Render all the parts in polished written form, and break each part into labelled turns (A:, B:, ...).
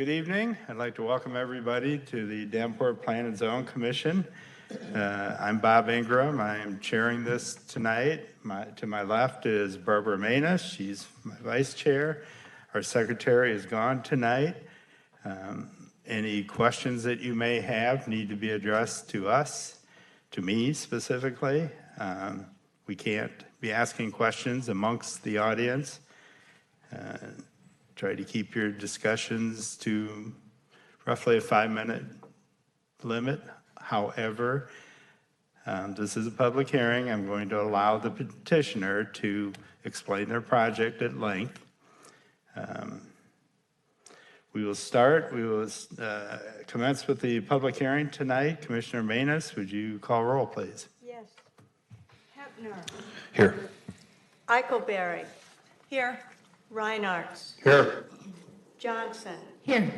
A: Good evening. I'd like to welcome everybody to the Davenport Plan and Zone Commission. I'm Bob Ingram. I am chairing this tonight. To my left is Barbara Manus. She's my vice chair. Our secretary is gone tonight. Any questions that you may have need to be addressed to us, to me specifically. We can't be asking questions amongst the audience. Try to keep your discussions to roughly a 5-minute limit. However, this is a public hearing. I'm going to allow the petitioner to explain their project at length. We will commence with the public hearing tonight. Commissioner Manus, would you call roll, please?
B: Yes. Hepner.
C: Here.
B: Eichelberry. Here. Reinarts.
C: Here.
B: Johnson.
D: Here.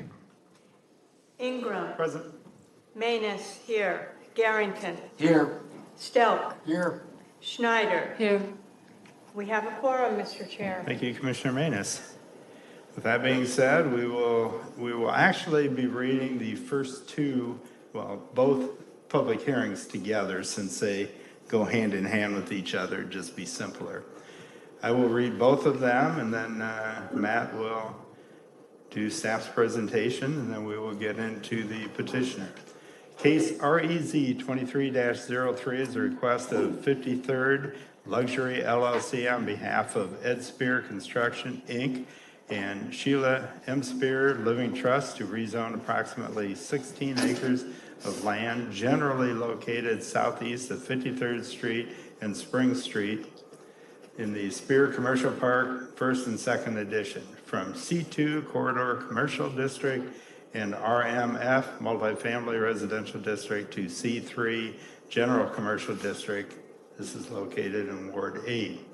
B: Ingram.
A: Present.
B: Manus. Here. Garrington.
C: Here.
B: Stelk.
C: Here.
B: Schneider.
D: Here.
B: We have a quorum, Mr. Chair.
A: Thank you, Commissioner Manus. With that being said, we will actually be reading the first two, both public hearings together since they go hand in hand with each other, just be simpler. I will read both of them and then Matt will do staff's presentation and then we will get into the petitioner. Case REZ 23-03 is a request of 53rd Luxury LLC on behalf of Ed Spear Construction, Inc. and Sheila M. Spear Living Trust to rezone approximately 16 acres of land generally located southeast of 53rd Street and Spring Street in the Spear Commercial Park, first and second edition, from C2 Corridor Commercial District and RMF Multifamily Residential District to C3 General Commercial District. This is located in Ward 8.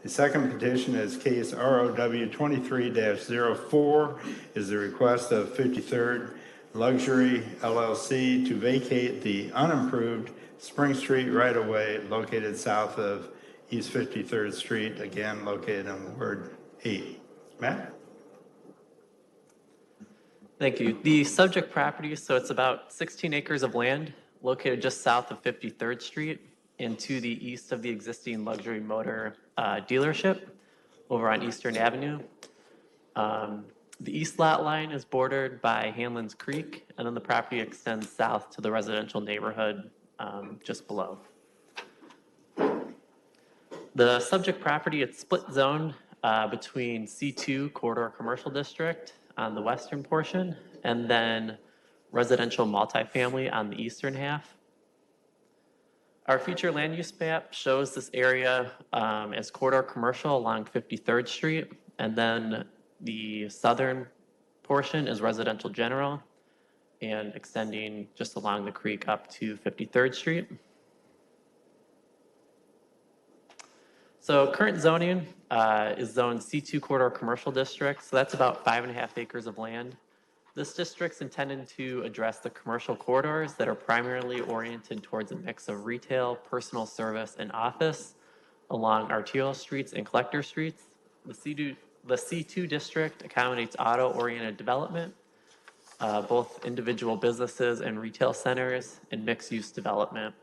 A: The second petition is case ROW 23-04 is the request of 53rd Luxury LLC to vacate the unimproved Spring Street right-of-way located south of East 53rd Street, again located in Ward 8. Matt?
E: Thank you. The subject property, so it's about 16 acres of land located just south of 53rd Street and to the east of the existing luxury motor dealership over on Eastern Avenue. The east lot line is bordered by Hanlon's Creek, and then the property extends south to the residential neighborhood just below. The subject property, it's split zoned between C2 Corridor Commercial District on the western portion, and then residential multifamily on the eastern half. Our future land use map shows this area as corridor commercial along 53rd Street, and then the southern portion is residential general and extending just along the creek up to 53rd Street. So current zoning is zoned C2 Corridor Commercial District, so that's about 5.5 acres of land. This district's intended to address the commercial corridors that are primarily oriented towards a mix of retail, personal service, and office along arterial streets and collector streets. The C2 district accommodates auto-oriented development, both individual businesses and retail centers, and mixed-use development,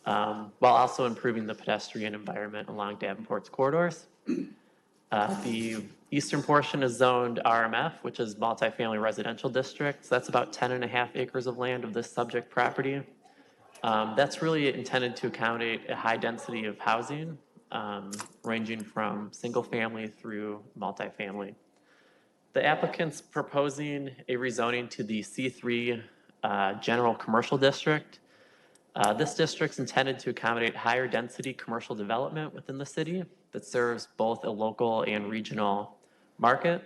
E: while also improving the pedestrian environment along Davenport's corridors. The eastern portion is zoned RMF, which is multifamily residential district. So that's about 10.5 acres of land of this subject property. That's really intended to accommodate a high density of housing, ranging from single family through multifamily. The applicant's proposing a rezoning to the C3 General Commercial District. This district's intended to accommodate higher density commercial development within the city that serves both a local and regional market.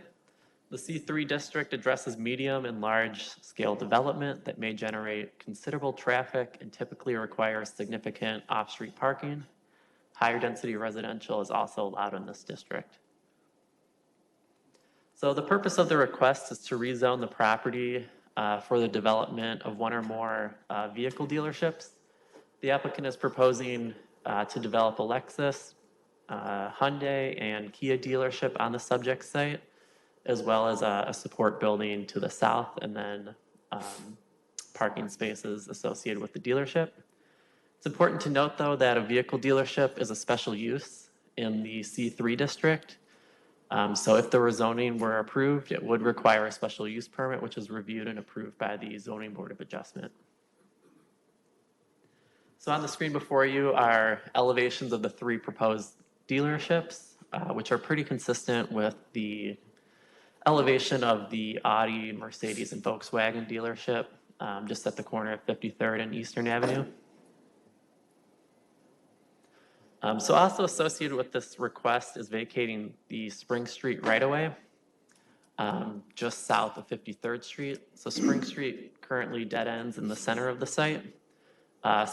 E: The C3 district addresses medium and large scale development that may generate considerable traffic and typically requires significant off-street parking. Higher density residential is also allowed in this district. So the purpose of the request is to rezone the property for the development of one or more vehicle dealerships. The applicant is proposing to develop a Lexus, Hyundai, and Kia dealership on the subject site, as well as a support building to the south, and then parking spaces associated with the dealership. It's important to note, though, that a vehicle dealership is a special use in the C3 district. So if the rezoning were approved, it would require a special use permit, which is reviewed and approved by the Zoning Board of Adjustment. So on the screen before you are elevations of the 3 proposed dealerships, which are pretty consistent with the elevation of the Audi, Mercedes, and Volkswagen dealership, just at the corner of 53rd and Eastern Avenue. So also associated with this request is vacating the Spring Street right-of-way, just south of 53rd Street. So Spring Street currently dead ends in the center of the site.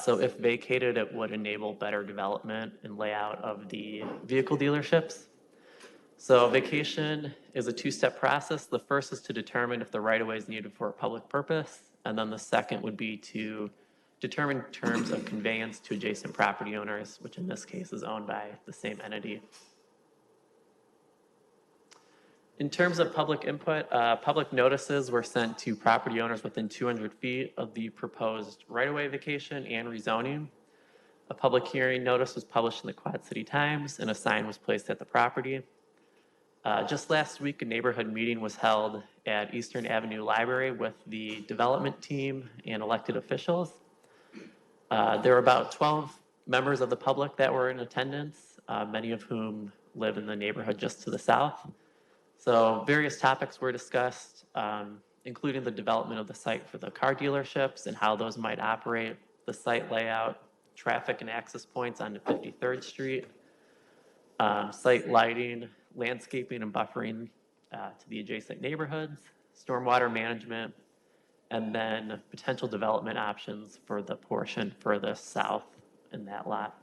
E: So if vacated, it would enable better development and layout of the vehicle dealerships. So vacation is a 2-step process. The first is to determine if the right-of-way is needed for a public purpose, and then the second would be to determine terms of conveyance to adjacent property owners, which in this case is owned by the same entity. In terms of public input, public notices were sent to property owners within 200 feet of the proposed right-of-way vacation and rezoning. A public hearing notice was published in the Quad City Times, and a sign was placed at the property. Just last week, a neighborhood meeting was held at Eastern Avenue Library with the development team and elected officials. There were about 12 members of the public that were in attendance, many of whom live in the neighborhood just to the south. So various topics were discussed, including the development of the site for the car dealerships and how those might operate, the site layout, traffic and access points onto 53rd Street, site lighting, landscaping and buffering to the adjacent neighborhoods, stormwater management, and then potential development options for the portion furthest south in that lot.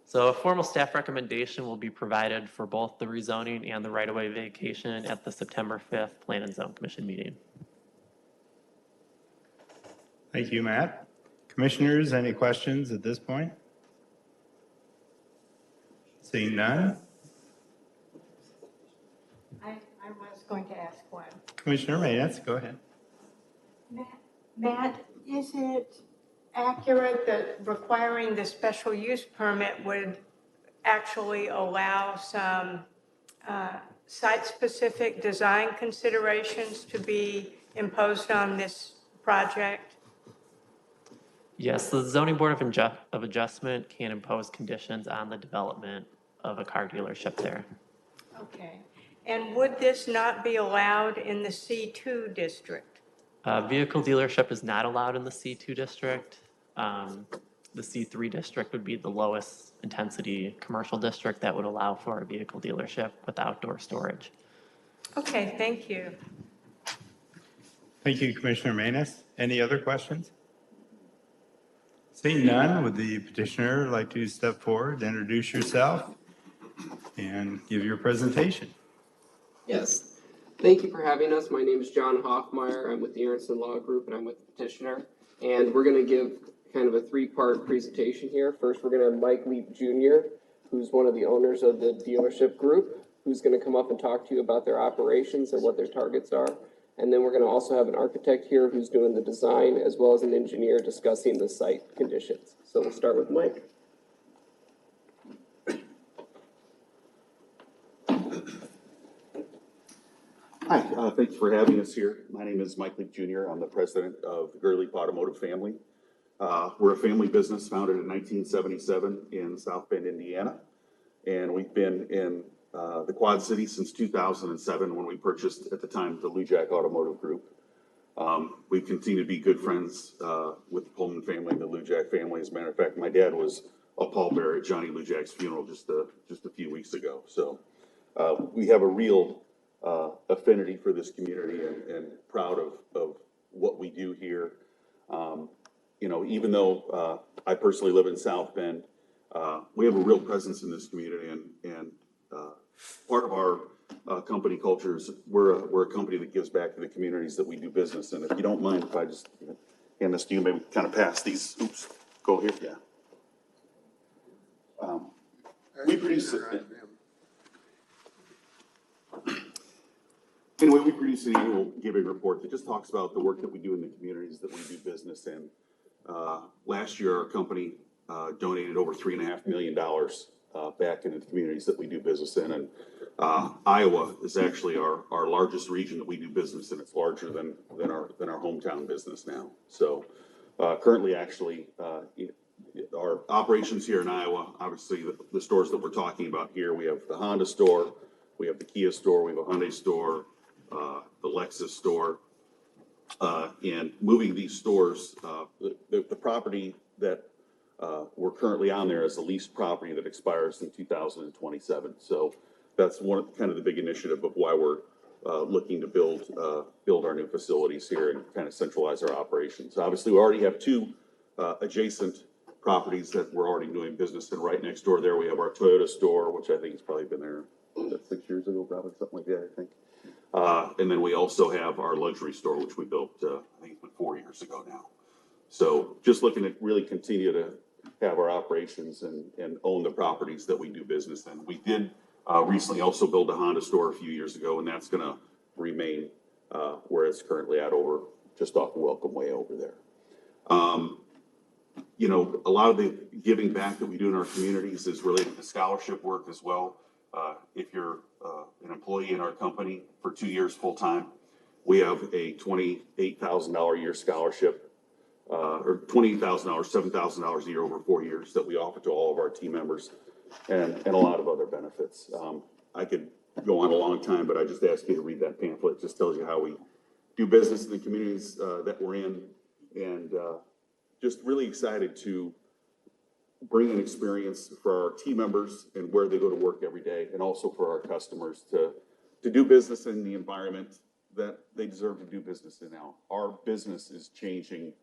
E: So a formal staff recommendation will be provided for both the rezoning and the right-of-way vacation at the September 5th Plan and Zone Commission meeting.
A: Thank you, Matt. Commissioners, any questions at this point? Seeing none?
B: I was going to ask one.
A: Commissioner Maynes, go ahead.
B: Matt, is it accurate that requiring the special use permit would actually allow some site-specific design considerations to be imposed on this project?
E: Yes, the Zoning Board of Adjustment can impose conditions on the development of a car dealership there.
B: Okay. And would this not be allowed in the C2 district?
E: Vehicle dealership is not allowed in the C2 district. The C3 district would be the lowest intensity commercial district that would allow for a vehicle dealership with outdoor storage.
B: Okay, thank you.
A: Thank you, Commissioner Maynes. Any other questions? Seeing none, would the petitioner like to step forward, introduce yourself, and give your presentation?
C: Yes. Thank you for having us. My name is John Hoffmeyer. I'm with the Aronson Law Group, and I'm with the petitioner. And we're going to give kind of a 3-part presentation here. First, we're going to have Mike Leap Jr., who's one of the owners of the dealership group, who's going to come up and talk to you about their operations and what their targets are. And then we're going to also have an architect here who's doing the design, as well as an engineer discussing the site conditions. So we'll start with Mike.
D: Hi, thanks for having us here. My name is Mike Leap Jr. I'm the president of the Gerleap Automotive family. We're a family business founded in 1977 in South Bend, Indiana. And we've been in the Quad City since 2007 when we purchased, at the time, the Lujack Automotive Group. We've continued to be good friends with the Pullman family and the Lujack family. As a matter of fact, my dad was a pallbearer at Johnny Lujack's funeral just a few weeks ago. So we have a real affinity for this community and proud of what we do here. You know, even though I personally live in South Bend, we have a real presence in this community, and part of our company culture is we're a company that gives back to the communities that we do business in. If you don't mind, if I just hand this to you, maybe kind of pass these. Oops, go here. Yeah. We produce it. Anyway, we produce an annual giving report that just talks about the work that we do in the communities that we do business in. Last year, our company donated over $3.5 million back into the communities that we do business in. And Iowa is actually our largest region that we do business in. It's larger than our hometown business now. So currently, actually, our operations here in Iowa, obviously the stores that we're talking about here, we have the Honda store, we have the Kia store, we have a Hyundai store, the Lexus store. And moving these stores, the property that we're currently on there is a leased property that expires in 2027. So that's one of kind of the big initiative of why we're looking to build our new facilities here and kind of centralize our operations. Obviously, we already have two adjacent properties that we're already doing business in. Right next door there, we have our Toyota store, which I think has probably been there 6 years ago, probably something like that, I think. And then we also have our luxury store, which we built, I think it's been 4 years ago now. So just looking to really continue to have our operations and own the properties that we do business in. We did recently also build a Honda store a few years ago, and that's going to remain where it's currently at, over just off the Welcome Way over there. You know, a lot of the giving back that we do in our communities is related to scholarship work as well. If you're an employee in our company for 2 years full time, we have a $28,000 a year scholarship, or $28,000, $7,000 a year over 4 years that we offer to all of our team members, and a lot of other benefits. I could go on a long time, but I just ask you to read that pamphlet. It just tells you how we do business in the communities that we're in, and just really excited to bring an experience for our team members and where they go to work every day, and also for our customers to do business in the environment that they deserve to do business in now. Our business is changing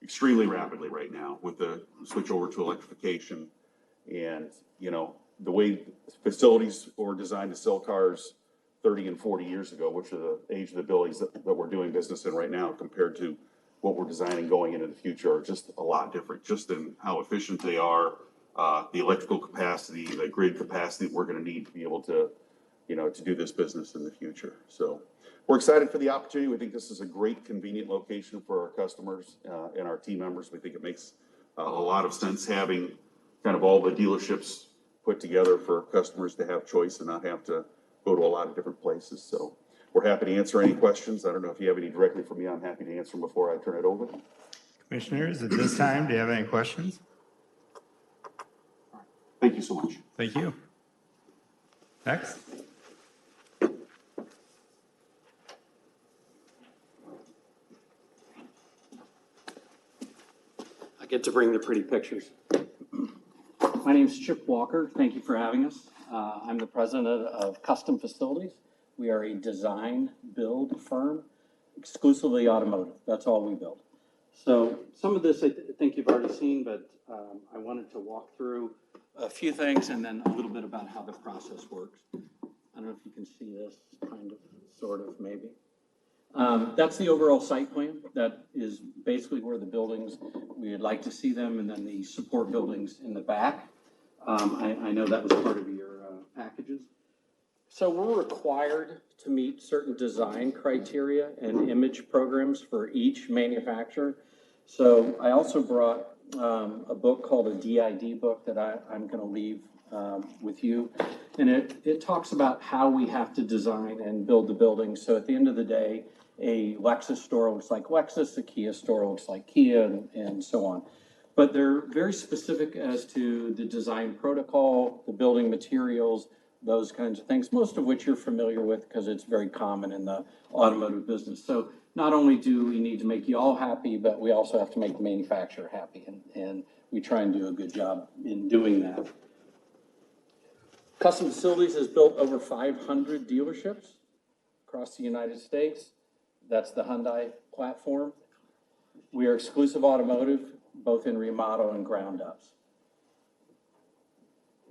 D: extremely rapidly right now with the switch over to electrification, and you know, the way facilities were designed to sell cars 30 and 40 years ago, which are the age of the buildings that we're doing business in right now, compared to what we're designing going into the future, are just a lot different, just in how efficient they are, the electrical capacity, the grid capacity that we're going to need to be able to, you know, to do this business in the future. So we're excited for the opportunity. We think this is a great, convenient location for our customers and our team members. We think it makes a lot of sense having kind of all the dealerships put together for customers to have choice and not have to go to a lot of different places. So we're happy to answer any questions. I don't know if you have any directly for me. I'm happy to answer them before I turn it over.
A: Commissioners, at this time, do you have any questions?
D: Thank you so much.
A: Thank you. Next.
F: I get to bring the pretty pictures. My name is Chip Walker. Thank you for having us. I'm the president of Custom Facilities. We are a design build firm, exclusively automotive. That's all we build. So some of this I think you've already seen, but I wanted to walk through a few things and then a little bit about how the process works. I don't know if you can see this, kind of, sort of, maybe. That's the overall site plan. That is basically where the buildings, we would like to see them, and then the support buildings in the back. I know that was part of your packages. So we're required to meet certain design criteria and image programs for each manufacturer. So I also brought a book called a DID book that I'm going to leave with you. And it talks about how we have to design and build the buildings. So at the end of the day, a Lexus store looks like Lexus, a Kia store looks like Kia, and so on. But they're very specific as to the design protocol, the building materials, those kinds of things, most of which you're familiar with because it's very common in the automotive business. So not only do we need to make you all happy, but we also have to make the manufacturer happy, and we try and do a good job in doing that. Custom Facilities has built over 500 dealerships across the United States. That's the Hyundai platform. We are exclusive automotive, both in remodel and ground ups.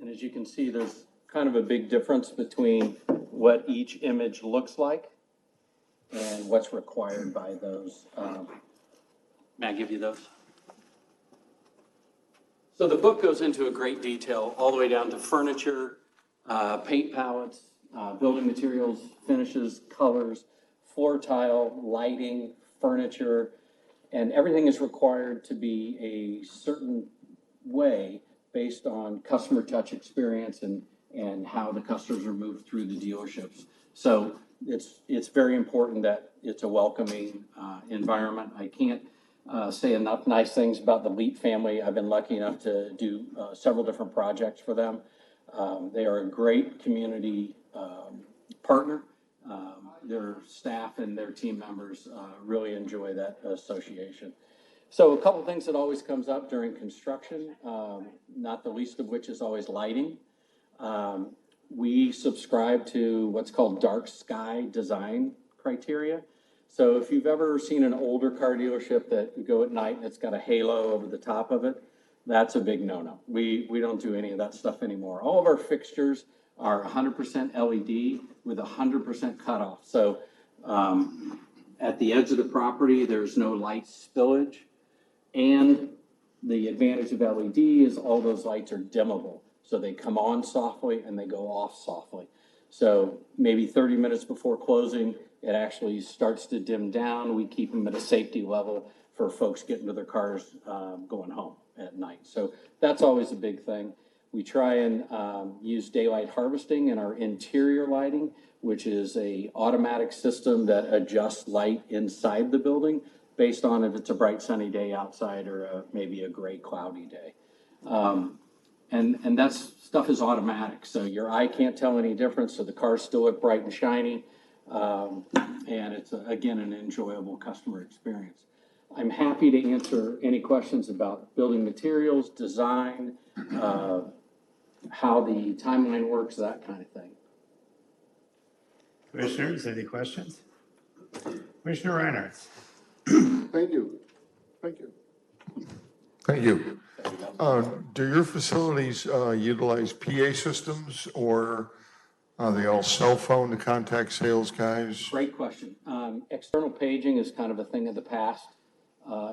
F: And as you can see, there's kind of a big difference between what each image looks like and what's required by those. May I give you those? So the book goes into a great detail, all the way down to furniture, paint palettes, building materials, finishes, colors, floor tile, lighting, furniture, and everything is required to be a certain way based on customer touch experience and how the customers are moved through the dealerships. So it's very important that it's a welcoming environment. I can't say enough nice things about the Leet family. I've been lucky enough to do several different projects for them. They are a great community partner. Their staff and their team members really enjoy that association. So a couple things that always comes up during construction, not the least of which is always lighting. We subscribe to what's called dark sky design criteria. So if you've ever seen an older car dealership that you go at night and it's got a halo over the top of it, that's a big no-no. We don't do any of that stuff anymore. All of our fixtures are 100% LED with 100% cutoff. So at the edge of the property, there's no light spillage. And the advantage of LED is all those lights are dimmable. So they come on softly and they go off softly. So maybe 30 minutes before closing, it actually starts to dim down. We keep them at a safety level for folks getting to their cars going home at night. So that's always a big thing. We try and use daylight harvesting in our interior lighting, which is a automatic system that adjusts light inside the building based on if it's a bright sunny day outside or maybe a gray cloudy day. And that stuff is automatic, so your eye can't tell any difference, so the cars still look bright and shiny. And it's, again, an enjoyable customer experience. I'm happy to answer any questions about building materials, design, how the timeline works, that kind of thing.
A: Commissioners, any questions? Commissioner Reinhardt.
G: Thank you. Thank you.
H: Thank you. Do your facilities utilize PA systems, or are they all cell phone to contact sales guys?
F: Great question. External paging is kind of a thing of the past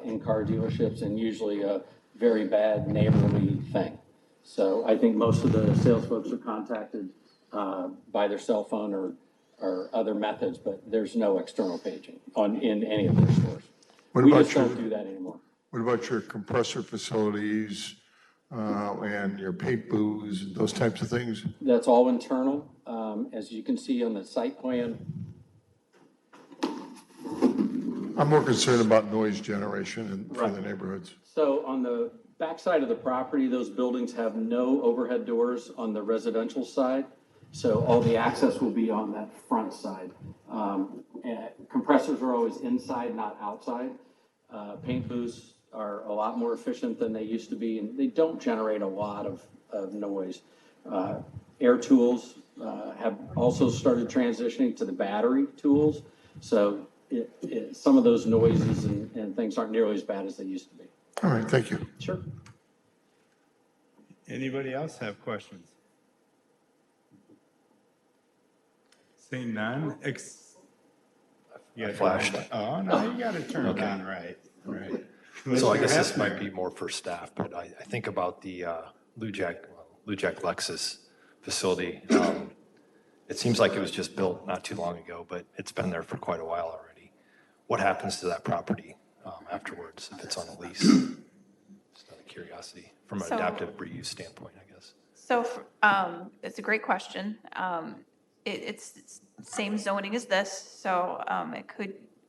F: in car dealerships, and usually a very bad neighborly thing. So I think most of the sales folks are contacted by their cell phone or other methods, but there's no external paging in any of their stores.
H: What
F: We
H: about
F: just
H: your-
F: don't do that anymore.
H: What about your compressor facilities and your paint booths, those types of things?
F: That's all internal. As you can see on the site plan,
H: I'm more concerned about noise generation for the
F: Right.
H: neighborhoods.
F: so on the backside of the property, those buildings have no overhead doors on the residential side. So all the access will be on that front side. And compressors are always inside, not outside. Paint booths are a lot more efficient than they used to be, and they don't generate a lot of noise. Air tools have also started transitioning to the battery tools. So some of those noises and things aren't nearly as bad as they used to be.
H: All right, thank you.
F: Sure.
A: Anybody else have questions? Seeing none, you gotta
I: flashed.
A: Oh, no, you gotta turn it on right.
I: So I guess this
A: Commissioner
I: might be more for staff, but I think about the Lujack Lexus facility. It seems like it was just built not too long ago, but it's been there for quite a while already. What happens to that property afterwards if it's on a lease? Just out of curiosity, from an
J: So-
I: adaptive reuse standpoint, I guess.
J: So it's a great question. It's same zoning as this, so it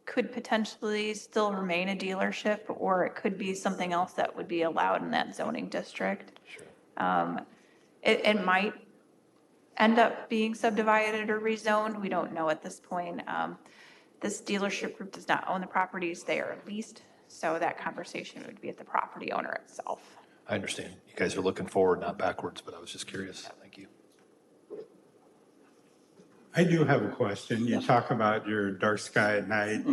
J: could potentially still remain a dealership, or it could be something else that would be allowed in that zoning district.
I: Sure.
J: It might end up being subdivided or rezoned. We don't know at this point. This dealership group does not own the properties. They are leased, so that conversation would be at the property owner itself.
I: I understand. You guys are looking forward, not backwards, but I was just curious. Thank you.
A: I do have a question. You talk about your dark sky at night.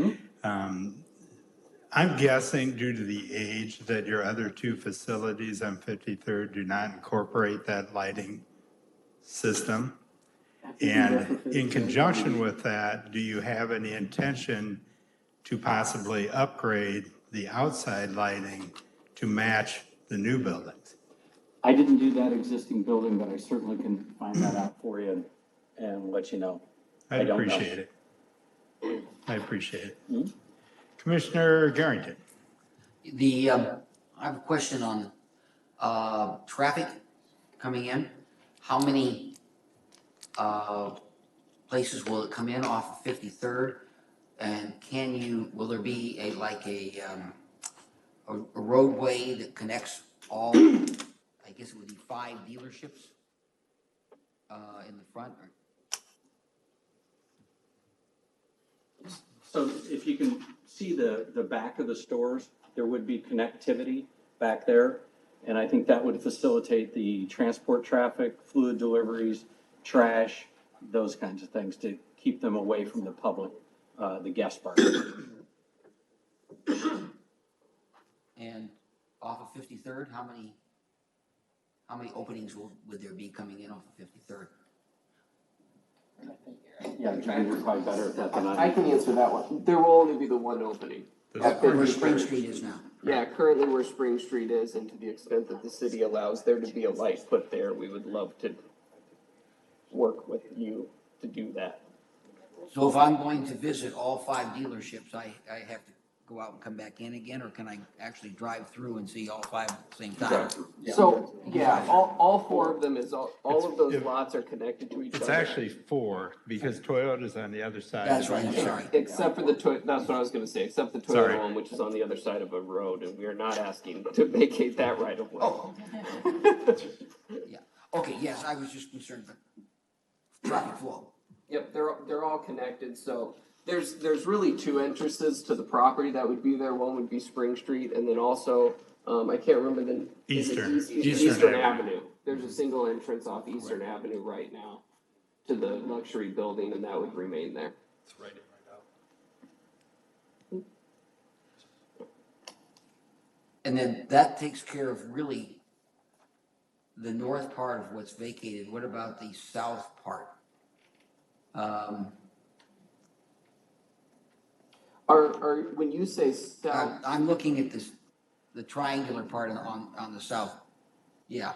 A: I'm guessing due to the age that your other two facilities on 53rd do not incorporate that lighting system. And in conjunction with that, do you have any intention to possibly upgrade the outside lighting to match the new buildings?
F: I didn't do that existing building, but I certainly can find that out for you and let you know.
A: I
F: I don't know.
A: appreciate it. I appreciate it. Commissioner Garrington.
K: I have a question on, traffic coming in. How many, places will it come in off of 53rd? And will there be a roadway that connects all, I guess it would be 5 dealerships, in the front?
F: So if you can see the back of the stores, there would be connectivity back there. And I think that would facilitate the transport traffic, fluid deliveries, trash, those kinds of things to keep them away from the public, the guest park.
K: And off of 53rd, how many openings would there be coming in off of 53rd?
F: Yeah, you're probably better at that than I
C: I
F: am.
C: can answer that one. There will only be the one opening. At
K: Where
C: 53rd.
K: Spring Street is now?
C: Yeah, currently where Spring Street is, and to the extent that the city allows there to be a light put there, we would love to work with you to do that.
K: So if I'm going to visit all 5 dealerships, I have to go out and come back in again, or can I actually drive through and see all 5 at the same time?
C: So, yeah, all 4 of them all of those lots are connected to each other.
A: It's actually 4 because Toyota's on the other side.
K: That's right, I'm sorry.
C: Except for that's what I was gonna say, except the
A: Sorry.
C: Toyota one, which is on the other side of a road, and we are not asking to vacate that right of way.
K: Oh. Yeah, okay, yes, I was just concerned about traffic flow.
C: Yep, they're all connected, so there's really 2 entrances to the property that would be there. One would be Spring Street, and then also, I can't remember
A: Eastern
C: Eastern
A: Avenue.
C: Avenue. There's a single entrance off Eastern Avenue right now to the luxury building, and that would remain there.
I: It's right in, right out.
K: And then that takes care of really the north part of what's vacated. What about the south part?
C: When you say south,
K: I'm looking at the triangular part on the south. Yeah,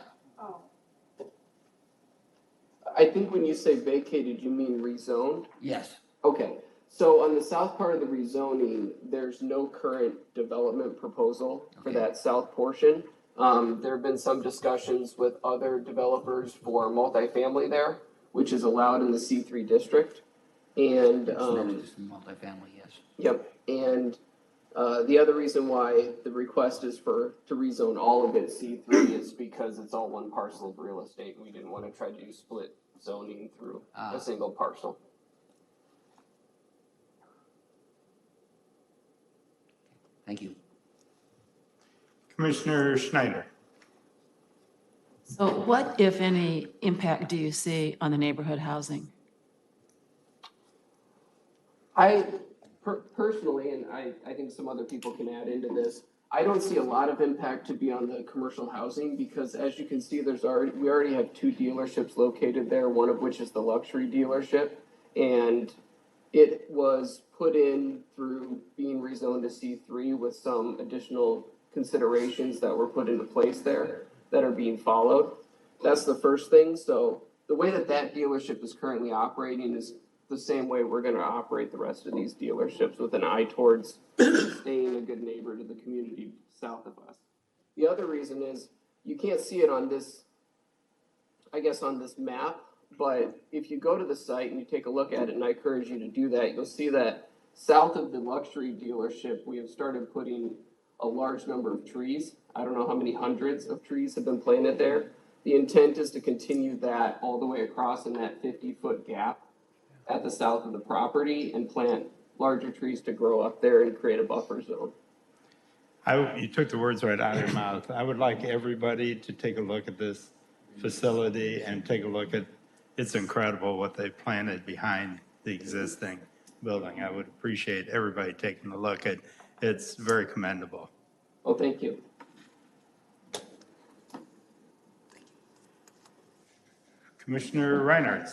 C: I think when you say vacated, you mean rezoned?
K: yes.
C: Okay, so on the south part of the rezoning, there's no current development proposal for
K: Okay.
C: that south portion. There have been some discussions with other developers for multifamily there, which is allowed in the C3 district. And,
K: It's next to multifamily, yes.
C: yep, and, the other reason why the request is to rezone all of it C3 is because it's all one parcel of real estate. We didn't want to try to do split zoning through a single parcel.
K: Thank you.
A: Commissioner Schneider.
L: So what, if any, impact do you see on the neighborhood housing?
C: I personally, and I think some other people can add into this, I don't see a lot of impact to be on the commercial housing because as you can see, we already have 2 dealerships located there, one of which is the luxury dealership. And it was put in through being rezoned to C3 with some additional considerations that were put into place there that are being followed. That's the first thing. So the way that dealership is currently operating is the same way we're gonna operate the rest of these dealerships with an eye towards staying a good neighbor to the community south of us. The other reason is you can't see it on this, I guess on this map, but if you go to the site and you take a look at it, and I encourage you to do that, you'll see that south of the luxury dealership, we have started putting a large number of trees. I don't know how many hundreds of trees have been planted there. The intent is to continue that all the way across in that 50-foot gap at the south of the property and plant larger trees to grow up there and create a buffer zone.
A: You took the words right out of your mouth. I would like everybody to take a look at this facility and take a look at, it's incredible what they planted behind the existing building. I would appreciate everybody taking a look at, it's very commendable.
C: Well, thank you.
A: Commissioner Reinhardt.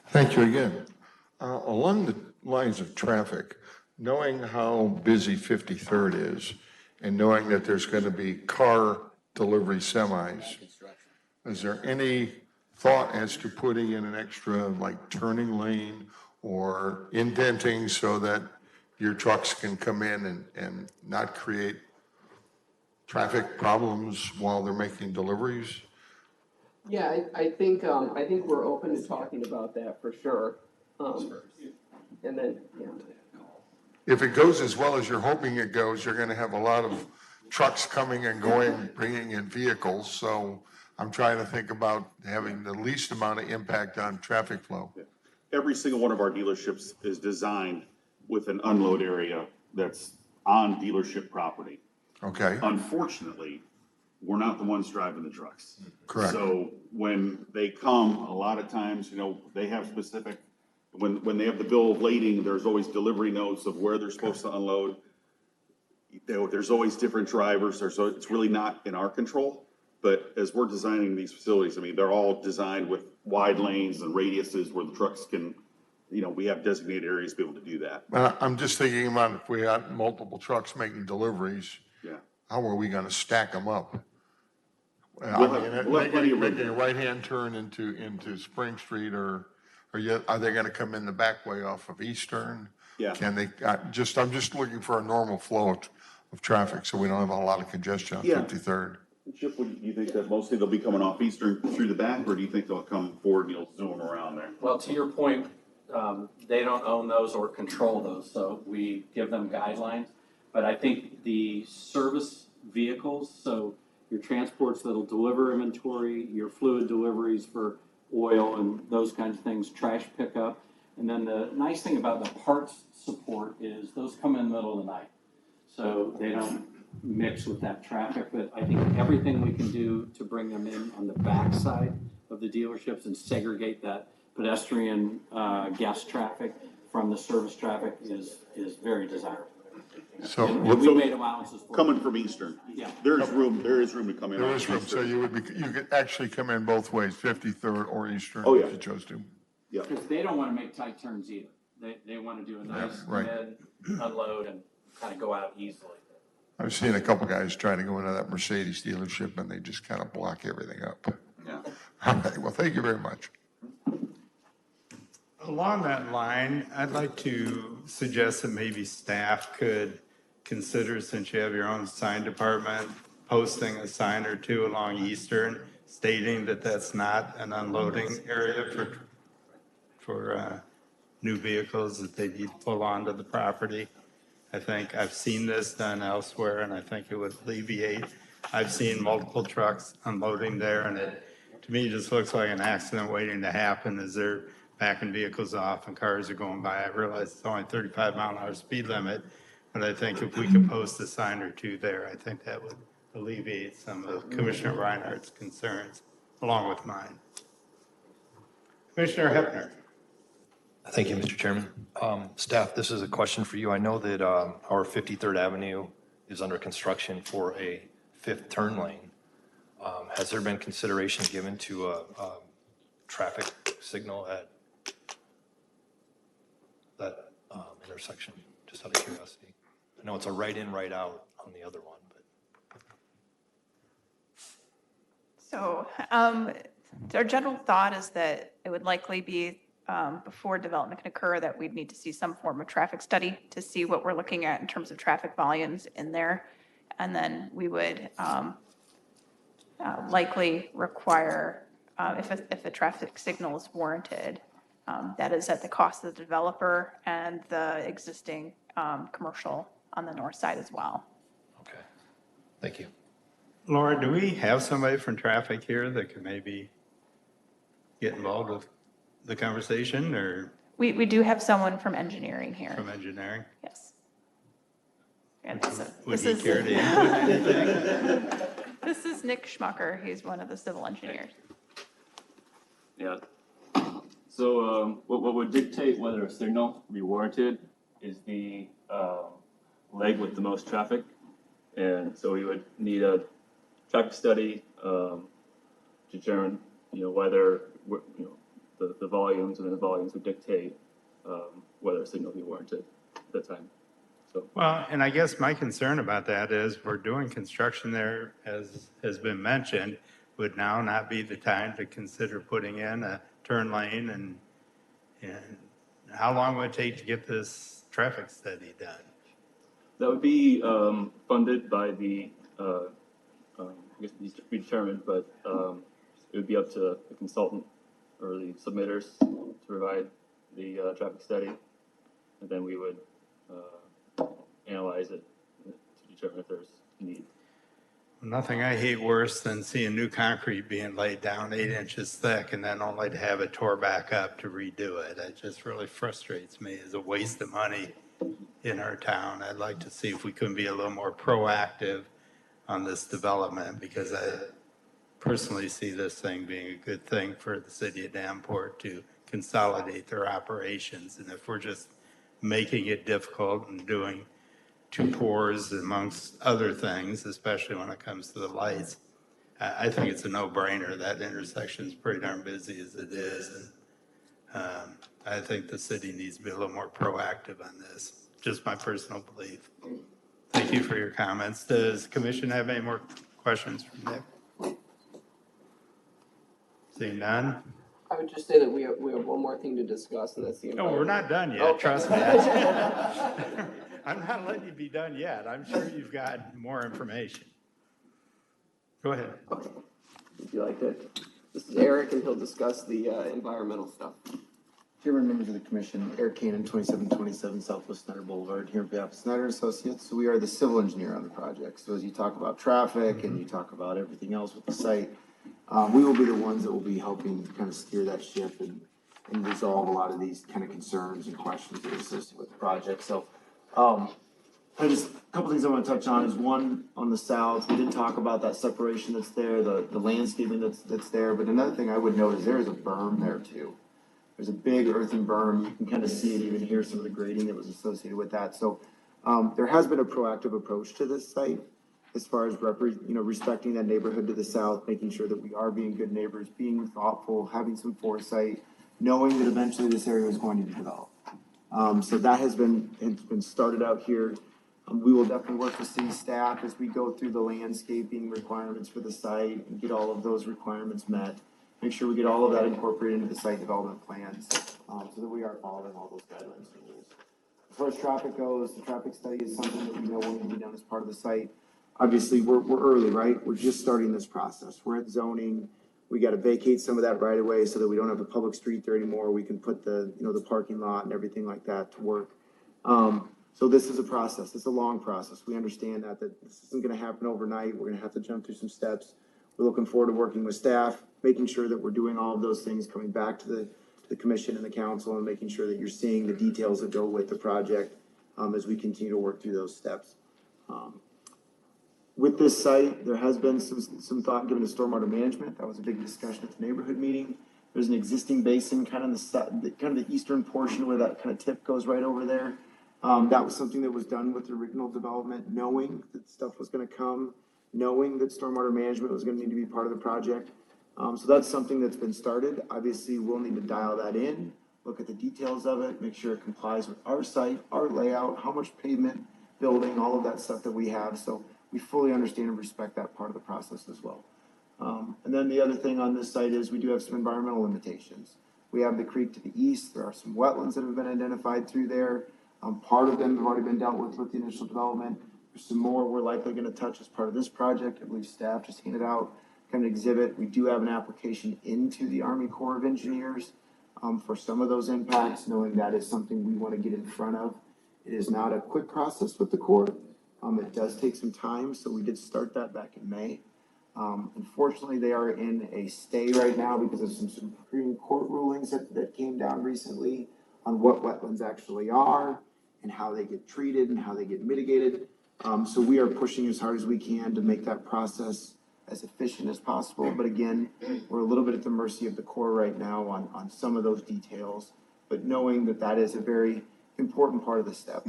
H: Thank you again. Along the lines of traffic, knowing how busy 53rd is and knowing that there's going to be car delivery semis, is there any thought as to putting in an extra, like, turning lane or indenting so that your trucks can come in and not create traffic problems while they're making deliveries?
C: Yeah, I think we're open to talking about that for sure. And then, yeah.
H: If it goes as well as you're hoping it goes, you're gonna have a lot of trucks coming and going, bringing in vehicles. So I'm trying to think about having the least amount of impact on traffic flow.
D: Every single one of our dealerships is designed with an unload area that's on dealership property.
H: Okay,
D: Unfortunately, we're not the ones driving the trucks.
H: Correct.
D: So when they come, a lot of times, they have specific, when they have the bill of lading, there's always delivery notes of where they're supposed to unload. There's always different drivers, so it's really not in our control. But as we're designing these facilities, I mean, they're all designed with wide lanes and radiuses where the trucks can, we have designated areas to be able to do that.
H: I'm just thinking about if we had multiple trucks making deliveries,
D: Yeah.
H: how are we gonna stack them up?
D: We'll have plenty of room.
H: Making a right-hand turn into Spring Street or are they gonna come in the back way off of Eastern?
D: Yeah.
H: Can they, I'm just looking for a normal flow of traffic so we don't have a lot of congestion on
D: Yeah.
H: 53rd.
D: Chip, do you think that mostly they'll be coming off Eastern through the back, or do you think they'll come forward and you'll zoom around there?
F: Well, to your point, they don't own those or control those, so we give them guidelines. But I think the service vehicles, so your transports that'll deliver inventory, your fluid deliveries for oil and those kinds of things, trash pickup. And then the nice thing about the parts support is those come in the middle of the night. So they don't mix with that traffic, but I think everything we can do to bring them in on the backside of the dealerships and segregate that pedestrian guest traffic from the service traffic is very desirable.
H: So
F: And we made allowances for
D: Coming
F: it.
D: from Eastern.
F: Yeah.
D: There is room to come in.
H: there
D: off
H: is room, so
D: Eastern.
H: you could actually come in both ways, 53rd or Eastern
D: Oh, yeah.
H: if you chose to.
D: Yeah.
F: Because they don't want to make tight turns either. They want to do a nice
H: right.
F: in, unload, and kind of go out easily.
H: I've seen a couple guys trying to go into that Mercedes dealership and they just kind of block everything up.
D: Yeah.
H: All right, well, thank you very much.
A: Along that line, I'd like to suggest that maybe staff could consider, since you have your own sign department, posting a sign or two along Eastern stating that that's not an unloading area for new vehicles, that they need to pull onto the property. I think I've seen this done elsewhere, and I think it would alleviate. I've seen multiple trucks unloading there, and it, to me, just looks like an accident waiting to happen as they're backing vehicles off and cars are going by. I realize it's only 35-mile-an-hour speed limit, but I think if we could post a sign or two there, I think that would alleviate some of Commissioner Reinhardt's concerns, along with mine. Commissioner Hepner.
I: Thank you, Mr. Chairman. Staff, this is a question for you. I know that our 53rd Avenue is under construction for a fifth turn lane. Has there been consideration given to a traffic signal at that intersection, just out of curiosity? I know it's a right in, right out on the other one, but.
J: So our general thought is that it would likely be before development can occur that we'd need to see some form of traffic study to see what we're looking at in terms of traffic volumes in there. And then we would likely require, if a traffic signal is warranted, that is at the cost of the developer and the existing commercial on the north side as well.
I: Okay, thank you.
A: Laura, do we have somebody from traffic here that could maybe get involved with the conversation, or
J: We do have someone from engineering here.
A: from engineering?
J: Yes. And this
A: Would
J: this
A: he care to
J: is,
A: input anything?
J: this is Nick Schmucker. He's one of the civil engineers.
M: Yeah. So what would dictate whether a signal be warranted is the leg with the most traffic. And so we would need a traffic study to determine, whether, the volumes, and then the volumes would dictate whether a signal be warranted at that time. So.
A: Well, and I guess my concern about that is we're doing construction there, as has been mentioned. would now not be the time to consider putting in a turn lane? And how long would it take to get this traffic study done?
M: That would be funded by the, I guess these to be determined, but it would be up to the consultant or the submitters to provide the traffic study, and then we would analyze it to determine if there's need.
A: Nothing I hate worse than seeing new concrete being laid down 8 inches thick and then only to have it tore back up to redo it. It just really frustrates me. It's a waste of money in our town. I'd like to see if we can be a little more proactive on this development, because I personally see this thing being a good thing for the city of Davenport to consolidate their operations. And if we're just making it difficult and doing two pours amongst other things, especially when it comes to the lights, I think it's a no-brainer. That intersection is pretty darn busy as it is. And I think the city needs to be a little more proactive on this. Just my personal belief. Thank you for your comments. Does the commission have any more questions from Nick? Seeing none?
C: I would just say that we have one more thing to discuss, and that's the.
A: No, we're not done yet,
C: Okay.
A: trust me. I'm not letting you be done yet. I'm sure you've got more information. Go ahead.
C: Okay. Would you like to? This is Eric, and he'll discuss the environmental stuff.
N: Chairman, members of the commission, Eric Cannon, 2727 Southwest Snyder Boulevard, here in behalf of Snyder Associates. So we are the civil engineer on the project. So as you talk about traffic and you talk about everything else with the site, we will be the ones that will be helping kind of steer that ship and resolve a lot of these kind of concerns and questions that are associated with the project. So just a couple things I want to touch on is one, on the south, we did talk about that separation that's there, the landscaping that's there. But another thing I would note is there is a berm there too. There's a big earthen berm. You can kind of see it, even hear some of the grading that was associated with that. So there has been a proactive approach to this site as far as respecting that neighborhood to the south, making sure that we are being good neighbors, being thoughtful, having some foresight, knowing that eventually this area is going to be developed. So that has been started out here. We will definitely work with city staff as we go through the landscaping requirements for the site and get all of those requirements met. Make sure we get all of that incorporated into the site development plans, so that we are following all those guidelines and rules. As far as traffic goes, the traffic study is something that we know will need to be done as part of the site. Obviously, we're early, right? We're just starting this process. We're at zoning. We got to vacate some of that right away so that we don't have a public street there anymore. We can put the parking lot and everything like that to work. So this is a process. It's a long process. We understand that this isn't going to happen overnight. We're going to have to jump through some steps. We're looking forward to working with staff, making sure that we're doing all of those things, coming back to the commission and the council, and making sure that you're seeing the details that go with the project as we continue to work through those steps. With this site, there has been some thought given to stormwater management. That was a big discussion at the neighborhood meeting. There's an existing basin kind of the eastern portion where that kind of tip goes right over there. That was something that was done with the original development, knowing that stuff was going to come, knowing that stormwater management was going to need to be part of the project. So that's something that's been started. Obviously, we'll need to dial that in, look at the details of it, make sure it complies with our site, our layout, how much pavement, building, all of that stuff that we have. So we fully understand and respect that part of the process as well. And then the other thing on this site is we do have some environmental limitations. We have the creek to the east. There are some wetlands that have been identified through there. Part of them have already been dealt with the initial development. There's some more we're likely going to touch as part of this project. I believe staff just handed out kind of exhibit. We do have an application into the Army Corps of Engineers for some of those impacts, knowing that is something we want to get in front of. It is not a quick process with the Corps. It does take some time, so we did start that back in May. Unfortunately, they are in a stay right now because of some Supreme Court rulings that came down recently on what wetlands actually are and how they get treated and how they get mitigated. So we are pushing as hard as we can to make that process as efficient as possible. But again, we're a little bit at the mercy of the Corps right now on some of those details, but knowing that that is a very important part of the step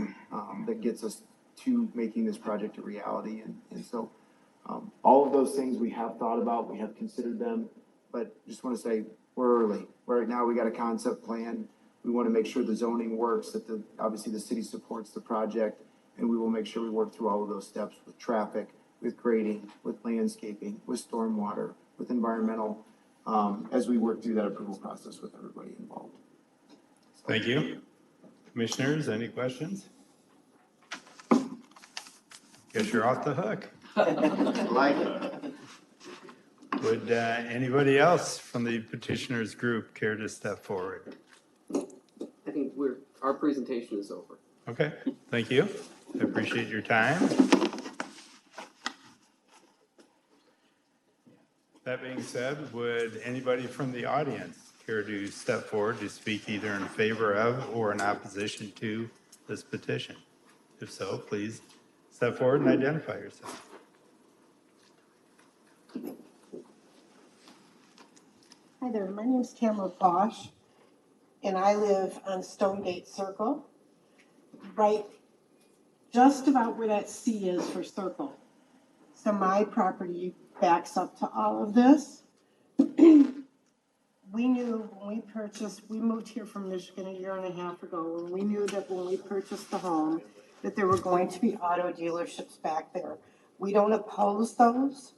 N: that gets us to making this project a reality. And so all of those things we have thought about, we have considered them, but just want to say we're early. Right now we got a concept plan. We want to make sure the zoning works, that obviously the city supports the project, and we will make sure we work through all of those steps with traffic, with grading, with landscaping, with stormwater, with with environmental, as we work through that approval process with everybody involved.
A: Thank you. Commissioners, any questions? Guess you're off the hook.
N: Like it.
A: Would anybody else from the petitioners group care to step forward?
C: I think our presentation is over.
A: Okay, thank you. I appreciate your time. That being said, would anybody from the audience care to step forward to speak either in favor of or in opposition to this petition? If so, please step forward and identify yourself.
O: Hi there, my name's Tamara Bosch, and I live on Stonegate Circle, right just about where that C is for Circle. So my property backs up to all of this. We knew when we purchased, we moved here from Michigan 1.5 years ago, and we knew that when we purchased the home, that there were going to be auto dealerships back there. We don't oppose those,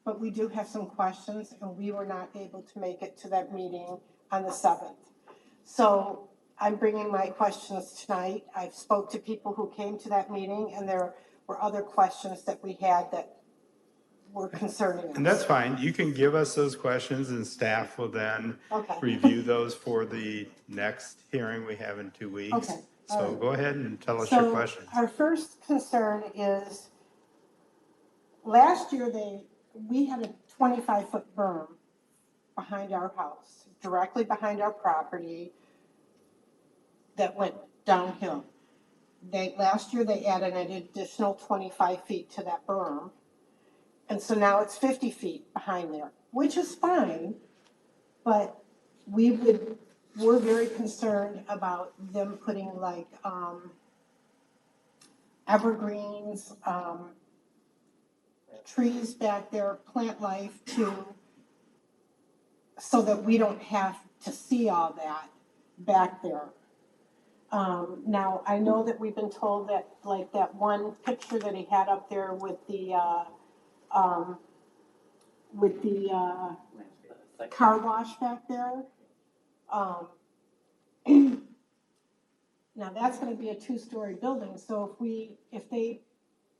O: but we do have some questions, and we were not able to make it to that meeting on the 7th. So I'm bringing my questions tonight. I've spoke to people who came to that meeting, and there were other questions that we had that were concerning us.
A: And that's fine. You can give us those questions and staff will then
O: Okay.
A: review those for the next hearing we have in 2 weeks.
O: Okay. All
A: So
O: right.
A: go ahead and tell us your questions.
O: Our first concern is, last year we had a 25-foot berm behind our house, directly behind our property, that went downhill. Last year they added an additional 25 feet to that berm. And so now it's 50 feet behind there, which is fine, but we're very concerned about them putting like evergreens, trees back there, plant life so that we don't have to see all that back there. Now, I know that we've been told that, like that one picture that he had up there with the car wash back there. Now that's gonna be a 2-story building, so if they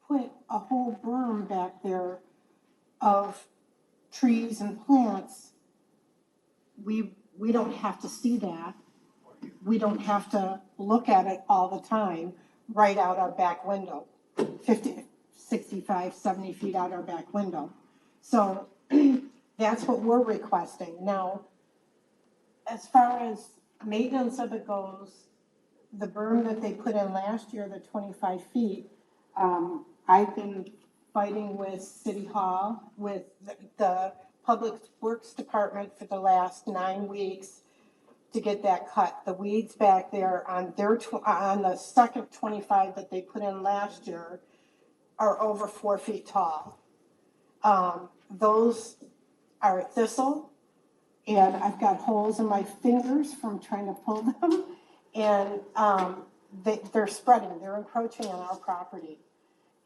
O: put a whole berm back there of trees and plants, we don't have to see that. We don't have to look at it all the time, right out our back window, 50, 65, 70 feet out our back window. So that's what we're requesting. Now, as far as maintenance of it goes, the berm that they put in last year, the 25 feet, I've been fighting with City Hall, with the Public Works Department for the last 9 weeks to get that cut. The weeds back there on the second 25 that they put in last year are over 4 feet tall. Those are thistle, and I've got holes in my fingers from trying to pull them, and they're spreading, they're encroaching on our property.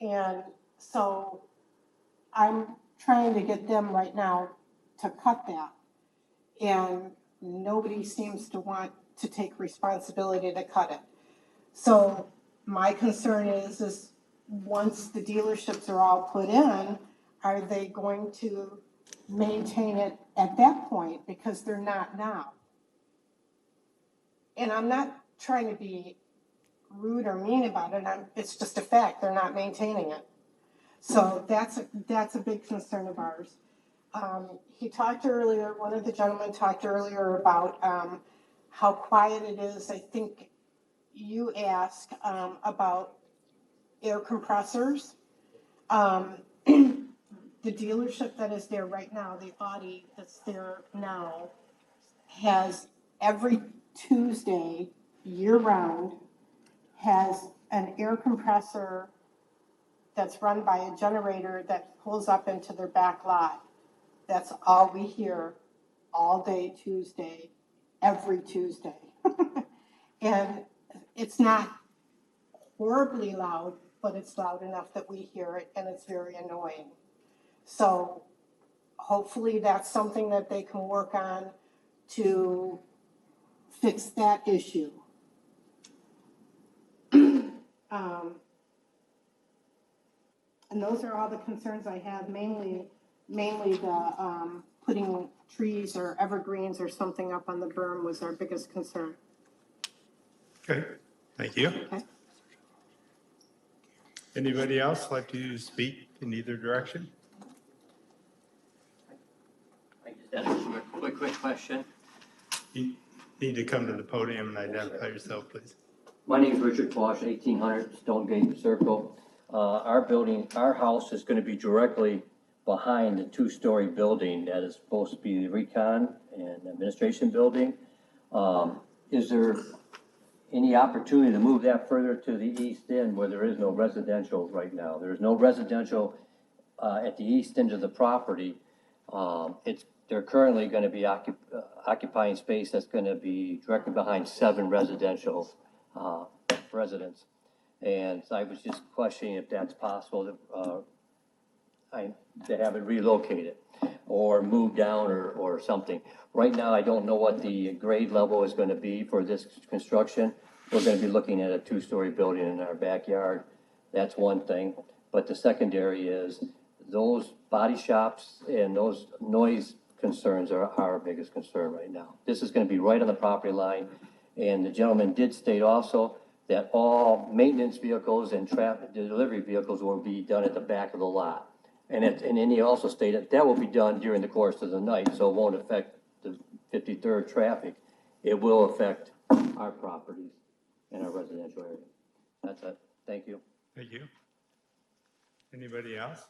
O: And so I'm trying to get them right now to cut that. And nobody seems to want to take responsibility to cut it. So my concern is once the dealerships are all put in, are they going to maintain it at that point? Because they're not now. And I'm not trying to be rude or mean about it. It's just a fact. They're not maintaining it. So that's a big concern of ours. He talked earlier, one of the gentlemen talked earlier about how quiet it is. I think you asked about air compressors. The dealership that is there right now, the Audi that's there now, has every Tuesday, year-round, has an air compressor that's run by a generator that pulls up into their back lot. That's all we hear all day Tuesday, every Tuesday. And it's not horribly loud, but it's loud enough that we hear it, and it's very annoying. So hopefully that's something that they can work on to fix that issue. And those are all the concerns I have, mainly the, putting trees or evergreens or something up on the berm was our biggest concern.
A: Okay, thank you.
O: Okay.
A: Anybody else like to speak in either direction?
P: I just had a quick question.
A: You need to come to the podium and identify yourself, please.
P: My name is Richard Bosch, 1800 Stonegate Circle. Our house is going to be directly behind the two-story building that is supposed to be the recon and administration building. Is there any opportunity to move that further to the east end where there is no residential right now? There's no residential at the east end of the property. They're currently going to be occupying space that's going to be directly behind 7 residential residents. And so I was just questioning if that's possible to have it relocated or moved down or something. Right now, I don't know what the grade level is going to be for this construction. We're going to be looking at a 2-story building in our backyard. That's one thing. But the secondary is those body shops and those noise concerns are our biggest concern right now. This is going to be right on the property line. And the gentleman did state also that all maintenance vehicles and traffic delivery vehicles will be done at the back of the lot. And then he also stated that will be done during the course of the night, so it won't affect the 53rd traffic. It will affect our properties and our residential area. That's it. Thank you.
A: Thank you. Anybody else?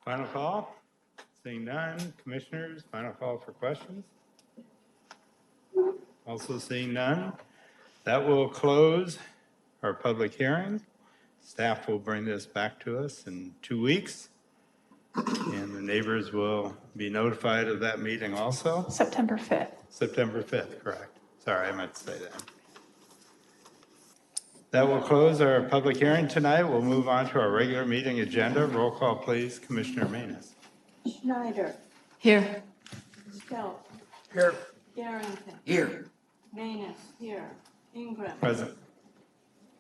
A: Final call? Seeing none. Commissioners, final call for questions? Also seeing none. That will close our public hearing. Staff will bring this back to us in 2 weeks. And the neighbors will be notified of that meeting also.
J: September 5th.
A: September 5th, correct. Sorry, I meant to say that. That will close our public hearing tonight. We'll move on to our regular meeting agenda. Roll call, please. Commissioner Manus.
B: Schneider.
L: Here.
B: Stelz.
N: Here.
B: Darrington.
K: Here.
B: Manus. Here. Ingram.
A: Present.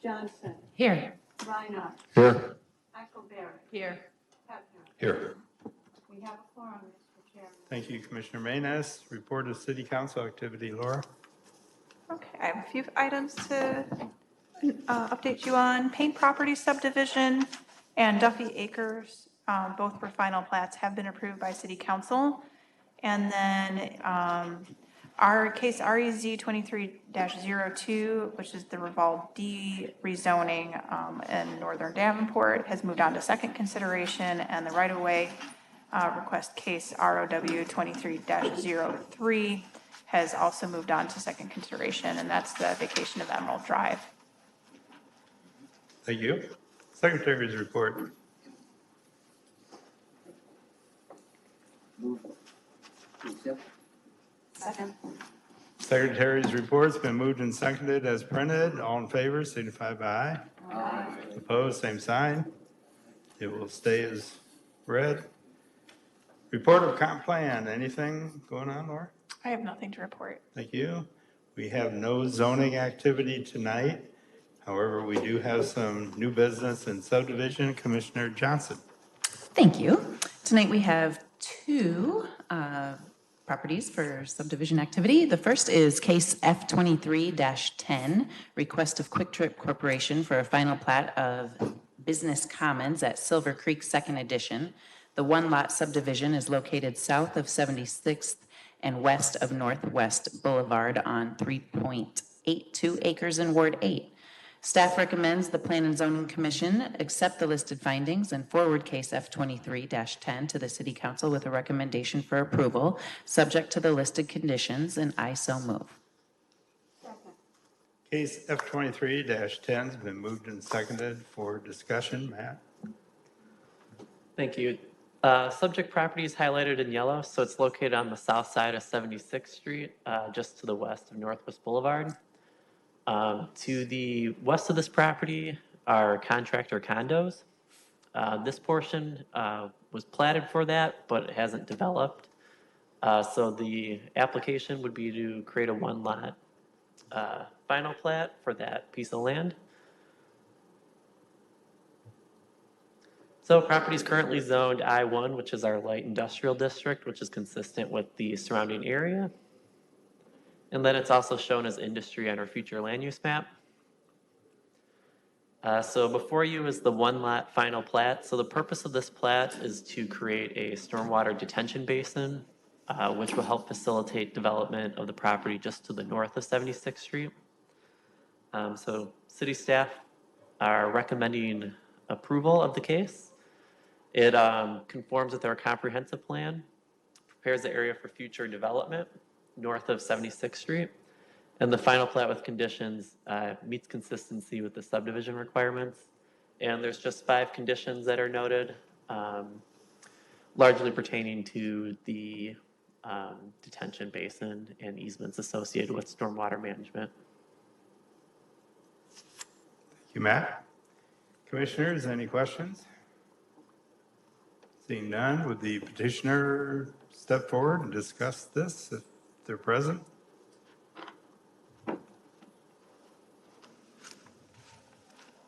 B: Johnson.
L: Here.
B: Reinhardt.
H: Here.
B: Eichelberry.
L: Here.
B: Hefner.
H: Here.
B: We have a forum, Mr. Chairman.
A: Thank you, Commissioner Manus. Report of City Council activity, Laura.
J: Okay, I have a few items to update you on. Payne Property Subdivision and Duffy Acres, both for final plats, have been approved by City Council. And then our case REZ 23-02, which is the Revolve D rezoning in Northern Davenport, has moved on to second consideration, and the right-of-way request case ROW 23-03 has also moved on to second consideration, and that's the vacation of Emerald Drive.
A: Thank you. Secretary's report.
J: Second.
A: Secretary's report's been moved and seconded as printed. All in favor, signify by aye. Aye. Opposed, same sign. It will stay as read. Report of comp plan. Anything going on, Laura?
J: I have nothing to report.
A: Thank you. We have no zoning activity tonight. However, we do have some new business and subdivision. Commissioner Johnson.
Q: Thank you. Tonight we have 2 properties for subdivision activity. The first is case F23-10, request of Quick Trip Corporation for a final plat of Business Commons at Silver Creek Second Edition. The 1-lot subdivision is located south of 76th and west of Northwest Boulevard on 3.82 acres in Ward 8. Staff recommends the Plan and Zoning Commission accept the listed findings and forward case F23-10 to the City Council with a recommendation for approval, subject to the listed conditions, and I so move.
A: Case F23-10 has been moved and seconded for discussion. Matt?
E: Thank you. Subject property is highlighted in yellow, so it's located on the south side of 76th Street, just to the west of Northwest Boulevard. To the west of this property are contractor condos. This portion was platted for that, but it hasn't developed. So the application would be to create a one-lot final plat for that piece of land. So property is currently zoned I-1, which is our light industrial district, which is consistent with the surrounding area. And then it's also shown as industry on our future land use map. So before you is the one lot final plat. So the purpose of this plat is to create a stormwater detention basin, which will help facilitate development of the property just to the north of 76th Street. So city staff are recommending approval of the case. It conforms with our comprehensive plan, prepares the area for future development north of 76th Street. And the final plat with conditions meets consistency with the subdivision requirements. And there's just 5 conditions that are noted, largely pertaining to the detention basin and easements associated with stormwater management.
A: Thank you, Matt. Commissioners, any questions? Seeing none, would the petitioner step forward and discuss this if they're present?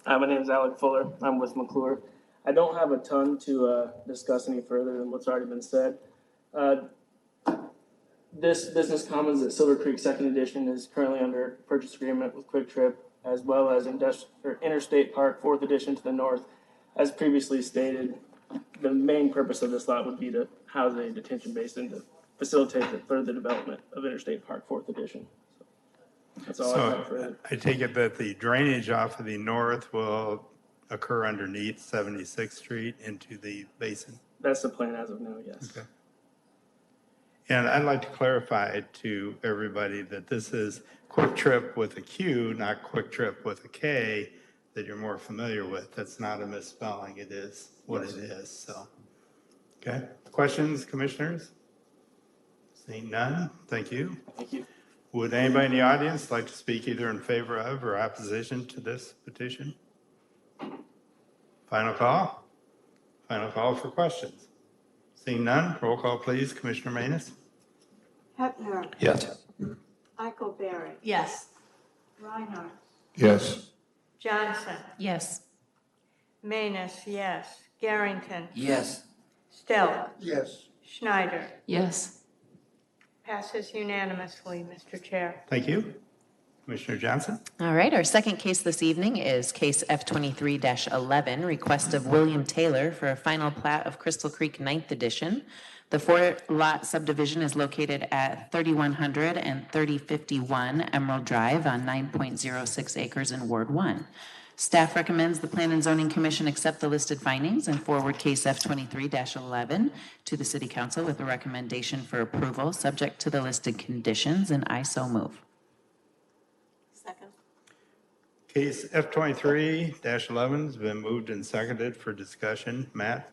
R: Hi, my name is Alec Fuller. I'm with McClure. I don't have a ton to discuss any further than what's already been said. This Business Commons at Silver Creek Second Edition is currently under purchase agreement with Quick Trip, as well as Interstate Park Fourth Edition to the north. As previously stated, the main purpose of this lot would be to house a detention basin to facilitate the further development of Interstate Park Fourth Edition. That's all I have for it.
A: I take it that the drainage off of the north will occur underneath 76th Street into the basin?
R: That's the plan as of now, yes.
A: Okay. And I'd like to clarify to everybody that this is Quick Trip with a Q, not Quick Trip with a K, that you're more familiar with. That's not a misspelling. It is what it is, so. Okay, questions, commissioners? Seeing none, thank you.
R: Thank you.
A: Would anybody in the audience like to speak either in favor of or opposition to this petition? Final call? Final call for questions. Seeing none, roll call please. Commissioner Manus?
B: Hepner.
I: Yes.
B: Eichelberry.
J: Yes.
B: Reinhardt.
H: Yes.
B: Johnson.
Q: Yes.
B: Manus, yes. Garrington.
K: Yes.
B: Still.
G: Yes.
B: Schneider.
L: Yes.
B: Passes unanimously, Mr. Chair.
A: Thank you. Commissioner Johnson?
Q: All right, our second case this evening is case F23-11, request of William Taylor for a final plat of Crystal Creek 9th Edition. The 4-lot subdivision is located at 3100 and 3051 Emerald Drive on 9.06 acres in Ward 1. Staff recommends the Plan and Zoning Commission accept the listed findings and forward case F23-11 to the City Council with a recommendation for approval subject to the listed conditions, and I so move.
B: Second.
A: Case F23-11 has been moved and seconded for discussion. Matt?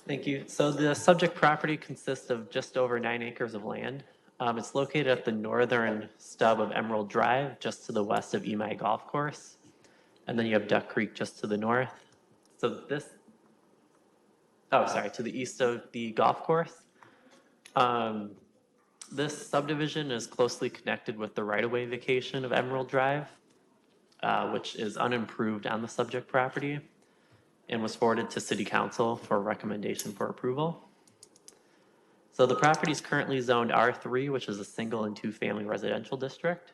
E: Thank you. So the subject property consists of just over 9 acres of land. It's located at the northern stub of Emerald Drive, just to the west of Emai Golf Course. And then you have Duck Creek just to the north. So to the east of the golf course. This subdivision is closely connected with the right-of-way vacation of Emerald Drive, which is unimproved on the subject property and was forwarded to City Council for recommendation for approval. So the property is currently zoned R3, which is a single and 2-family residential district.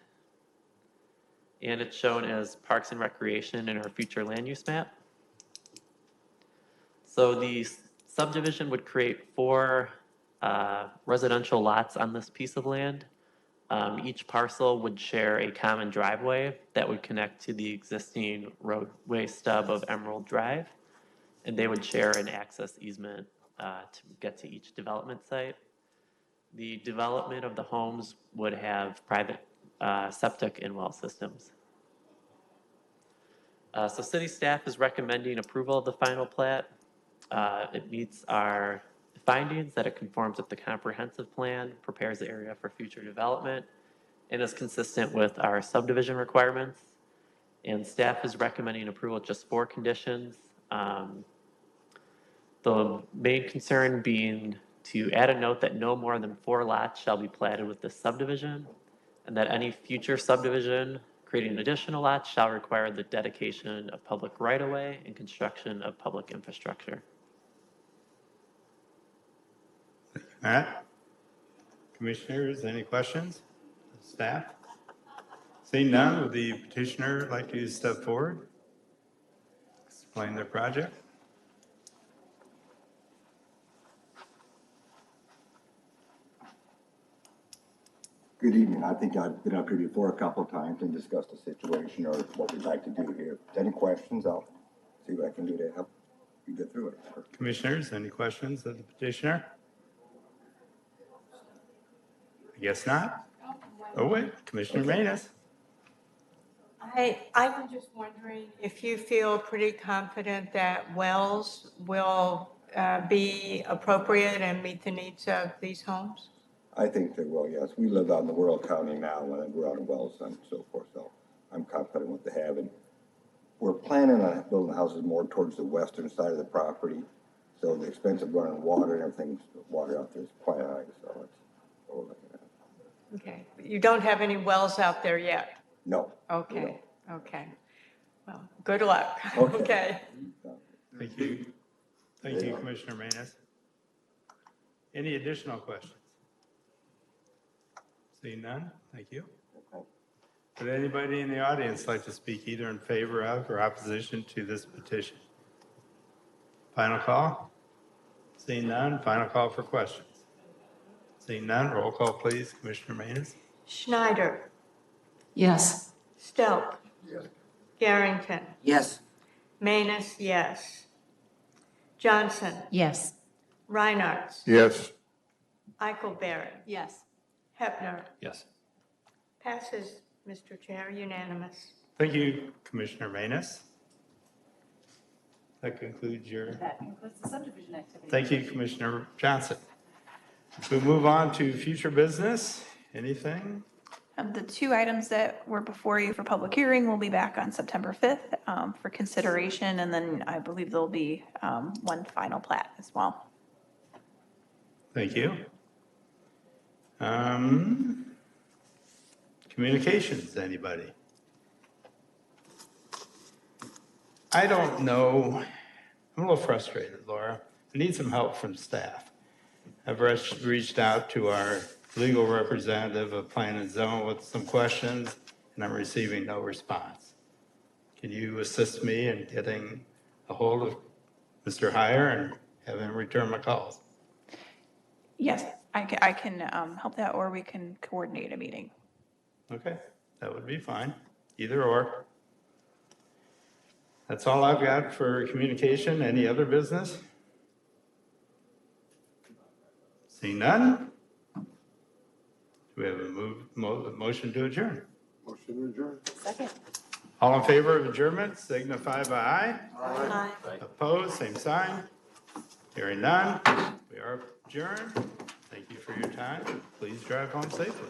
E: And it's shown as Parks and Recreation in our future land use map. So the subdivision would create 4 residential lots on this piece of land. Each parcel would share a common driveway that would connect to the existing roadway stub of Emerald Drive. And they would share an access easement to get to each development site. The development of the homes would have private septic and well systems. So city staff is recommending approval of the final plat. It meets our findings that it conforms with the comprehensive plan, prepares the area for future development, and is consistent with our subdivision requirements. And staff is recommending approval with just 4 conditions. The main concern being to add a note that no more than 4 lots shall be platted with this subdivision, and that any future subdivision creating additional lots shall require the dedication of public right-of-way and construction of public infrastructure.
A: Matt? Commissioners, any questions? Staff? Seeing none, would the petitioner like to step forward? Explain their project?
S: Good evening. I think I've been up here before a couple of times and discussed the situation or what we'd like to do here. If there's any questions, I'll see what I can do to help you get through it.
A: Commissioners, any questions of the petitioner? I guess not. Oh, wait, Commissioner Manus.
B: I was just wondering if you feel pretty confident that wells will be appropriate and meet the needs of these homes?
S: I think they will, yes. We live out in the rural county now, and we're out in wells and so forth, so I'm confident what they have. And we're planning on building houses more towards the western side of the property, so the expense of running water and everything, water out there is quite high, so that's what we're looking at.
B: Okay, you don't have any wells out there yet?
S: No.
B: Okay, okay. Well, good luck.
S: Okay.
A: Thank you. Thank you, Commissioner Manus. Any additional questions? Seeing none, thank you. Would anybody in the audience like to speak either in favor of or opposition to this petition? Final call? Seeing none, final call for questions. Seeing none, roll call please, Commissioner Manus.
B: Schneider,
L: Yes.
B: Stelp,
G: Yes.
B: Garrington,
K: Yes.
B: Manus, yes. Johnson,
Q: Yes.
B: Reinhardt,
H: Yes.
B: Eichelberry,
L: Yes.
B: Hepner.
I: Yes.
B: Passes, Mr. Chair, unanimous.
A: Thank you, Commissioner Manus. That concludes your,
Q: That concludes the subdivision activity.
A: thank you, Commissioner Johnson. We'll move on to future business. Anything?
J: The 2 items that were before you for public hearing will be back on September 5th for consideration, and then I believe there'll be 1 final plat as well.
A: Thank you. Communications, anybody? I don't know. I'm a little frustrated, Laura. I need some help from staff. I've reached out to our legal representative of Plan and Zone with some questions, and I'm receiving no response. Can you assist me in getting a hold of Mr. Heyer and have him return my calls?
J: Yes, I can help that, or we can coordinate a meeting.
A: Okay, that would be fine, either or. That's all I've got for communication. Any other business? Seeing none? Do we have a motion to adjourn?
G: Motion to adjourn.
L: Second.
A: All in favor of adjournment, signify by aye.
B: Aye.
A: Opposed, same sign. Hearing none, we are adjourned. Thank you for your time. Please drive home safely.